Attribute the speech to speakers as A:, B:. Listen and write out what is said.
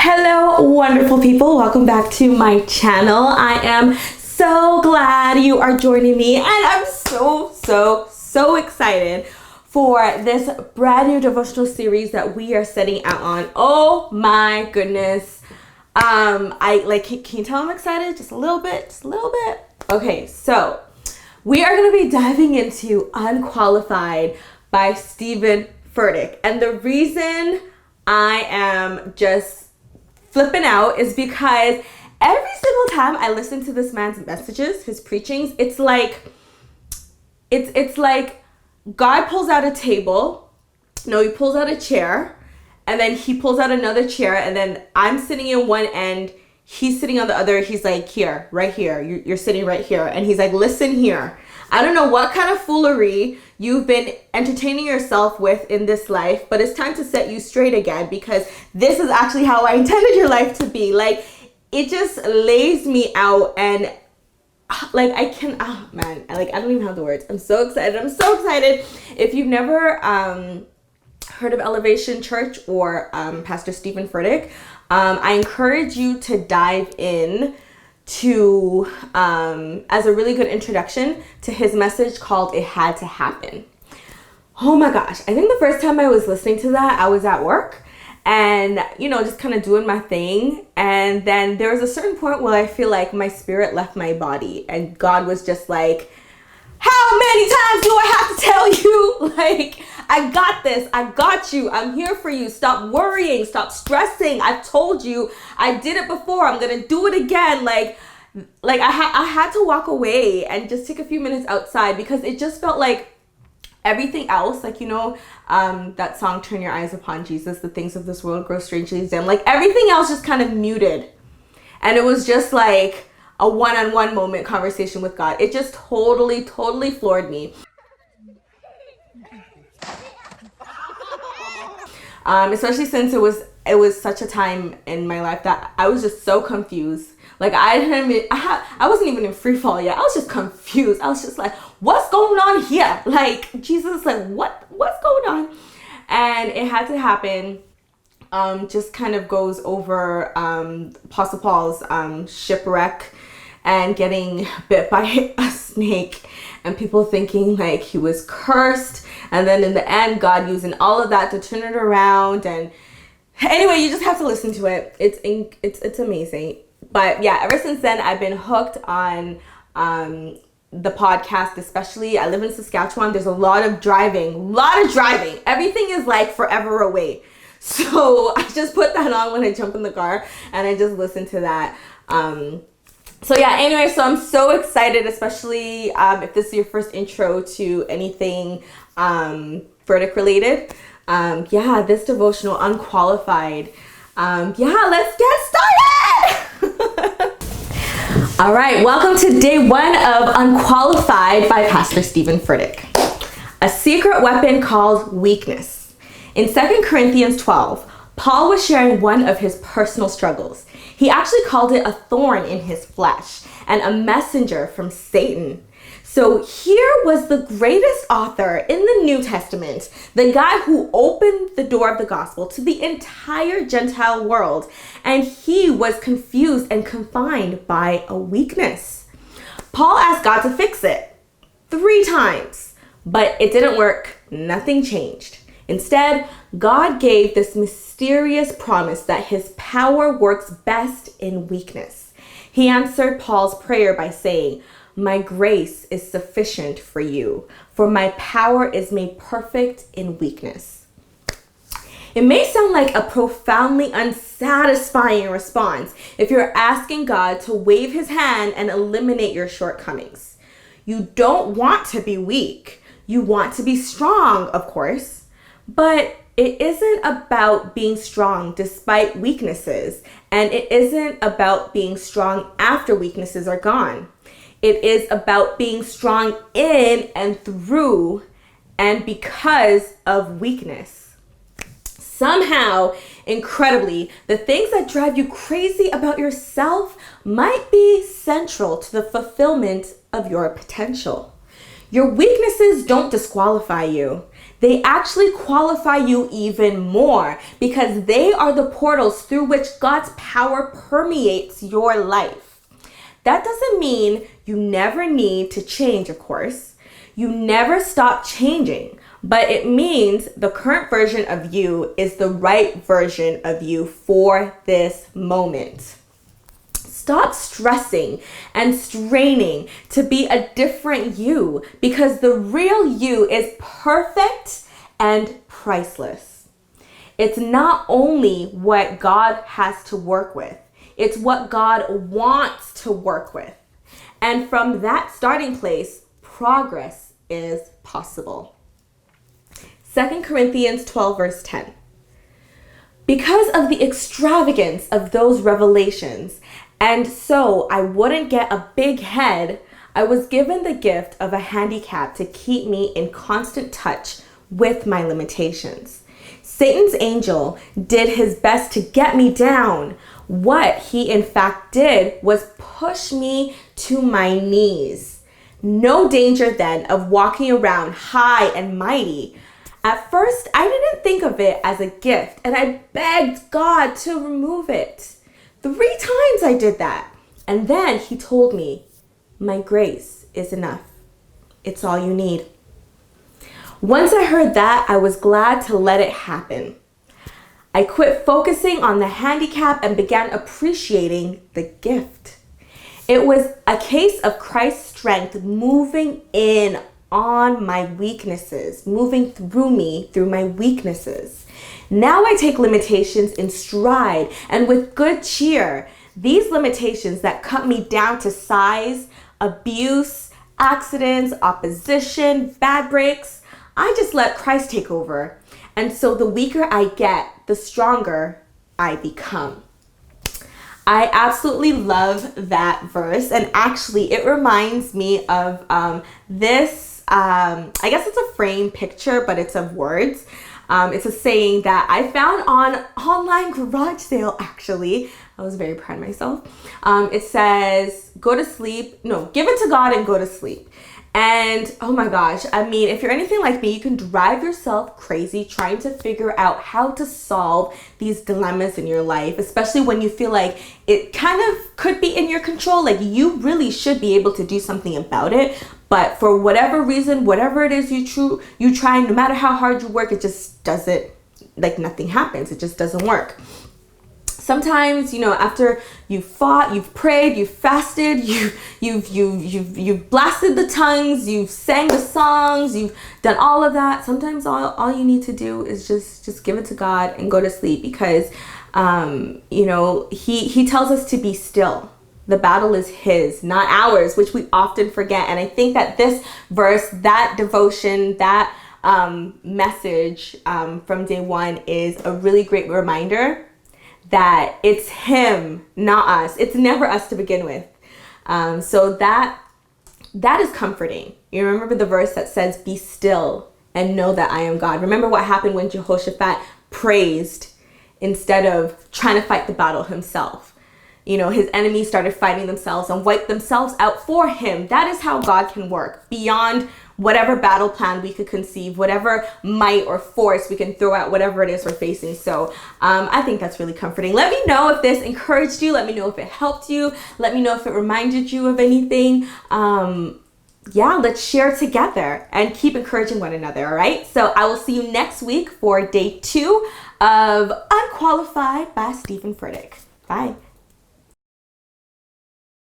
A: Hello, wonderful people. Welcome back to my channel. I am so glad you are joining me, and I'm so excited for this brand new devotional series that we are setting out on. Oh my goodness. Can you tell I'm excited? Just a little bit. Okay, so we are going to be diving into Unqualified by Stephen Furtick. And the reason I am just flipping out is because every single time I listen to this man's messages, his preachings, it's like God pulls out a table. No, he pulls out a chair, and then he pulls out another chair, and then I'm sitting in one end, he's sitting on the other. He's like, here, right here, you're sitting right here. And he's like, listen here. I don't know what kind of foolery you've been entertaining yourself with in this life, but it's time to set you straight again, because this is actually how I intended your life to be. Like, it just lays me out, and like I don't even have the words. I'm so excited. If you've never heard of Elevation Church or Pastor Stephen Furtick, I encourage you to dive in to as a really good introduction to his message called It Had to Happen. Oh my gosh, I think the first time I was listening to that, I was at work and just kind of doing my thing, and then there was a certain point where I feel like my spirit left my body, and God was just like, how many times do I have to tell you? Like, I got this. I got you. I'm here for you. Stop worrying. Stop stressing. I told you. I did it before. I'm going to do it again. Like I had to walk away and just take a few minutes outside, because it just felt like everything else, that song, Turn Your Eyes Upon Jesus, the things of this world grow strangely dim. Like, everything else just kind of muted. And it was just like a one-on-one moment conversation with God. It just totally floored me. Especially since it was such a time in my life that I was just so confused. Like, I wasn't even in free fall yet. I was just confused. I was just like, what's going on here? Like, Jesus, like, what's going on? And It Had to Happen just kind of goes over Apostle Paul's shipwreck and getting bit by a snake, and people thinking like he was cursed, and then in the end God using all of that to turn it around. And anyway, you just have to listen to it. It's amazing. But yeah, ever since then I've been hooked on the podcast. Especially, I live in Saskatchewan. There's a lot of driving. Everything is like forever away, so I just put that on when I jump in the car and I just listen to that. So I'm so excited, especially if this is your first intro to anything Furtick related. This devotional, Unqualified. Let's get started! All right, welcome to day 1 of Unqualified by Pastor Stephen Furtick. A secret weapon called weakness. In 2 Corinthians 12, Paul was sharing one of his personal struggles. He actually called it a thorn in his flesh and a messenger from Satan. So here was the greatest author in the New Testament, the guy who opened the door of the gospel to the entire Gentile world, and he was confused and confined by a weakness. Paul asked God to fix it 3 times, but it didn't work. Nothing changed. Instead, God gave this mysterious promise that his power works best in weakness. He answered Paul's prayer by saying, "My grace is sufficient for you, for my power is made perfect in weakness." It may sound like a profoundly unsatisfying response if you're asking God to wave his hand and eliminate your shortcomings. You don't want to be weak. You want to be strong, of course. But it isn't about being strong despite weaknesses, and it isn't about being strong after weaknesses are gone. It is about being strong in and through and because of weakness. Somehow, incredibly, the things that drive you crazy about yourself might be central to the fulfillment of your potential. Your weaknesses don't disqualify you. They actually qualify you even more because they are the portals through which God's power permeates your life. That doesn't mean you never need to change, of course. You never stop changing, but it means the current version of you is the right version of you for this moment. Stop stressing and straining to be a different you because the real you is perfect and priceless. It's not only what God has to work with, it's what God wants to work with. And from that starting place, progress is possible. 2 Corinthians 12 verse 10. Because of the extravagance of those revelations, and so I wouldn't get a big head, I was given the gift of a handicap to keep me in constant touch with my limitations. Satan's angel did his best to get me down. What he in fact did was push me to my knees. No danger then of walking around high and mighty. At first, I didn't think of it as a gift, and I begged God to remove it. 3 times I did that. And then he told me, my grace is enough. It's all you need. Once I heard that, I was glad to let it happen. I quit focusing on the handicap and began appreciating the gift. It was a case of Christ's strength moving in on my weaknesses, moving through me through my weaknesses. Now I take limitations in stride and with good cheer. These limitations that cut me down to size, abuse, accidents, opposition, bad breaks, I just let Christ take over. And so the weaker I get, the stronger I become. I absolutely love that verse. And actually it reminds me of this, I guess it's a frame picture, but it's of words. It's a saying that I found on online garage sale, actually. I was very proud of myself. It says, give it to God and go to sleep. And oh my gosh, I mean, if you're anything like me, you can drive yourself crazy trying to figure out how to solve these dilemmas in your life, especially when you feel like it kind of could be in your control. Like you really should be able to do something about it. But for whatever reason, whatever it is you try, no matter how hard you work, it just doesn't, like nothing happens. It just doesn't work. Sometimes, after you've fought, you've prayed, you've fasted, you've blasted the tongues, you've sang the songs, you've done all of that. Sometimes all you need to do is just give it to God and go to sleep because, he tells us to be still. The battle is his, not ours, which we often forget. And I think that this verse, that devotion, that message from day one is a really great reminder that it's him, not us. It's never us to begin with. So that is comforting. You remember the verse that says, be still and know that I am God. Remember what happened when Jehoshaphat praised instead of trying to fight the battle himself. His enemies started fighting themselves and wiped themselves out for him. That is how God can work beyond whatever battle plan we could conceive, whatever might or force we can throw at whatever it is we're facing. So I think that's really comforting. Let me know if this encouraged you. Let me know if it helped you. Let me know if it reminded you of anything. Let's share together and keep encouraging one another, all right? So I will see you next week for day 2 of Unqualified by Stephen Furtick. Bye.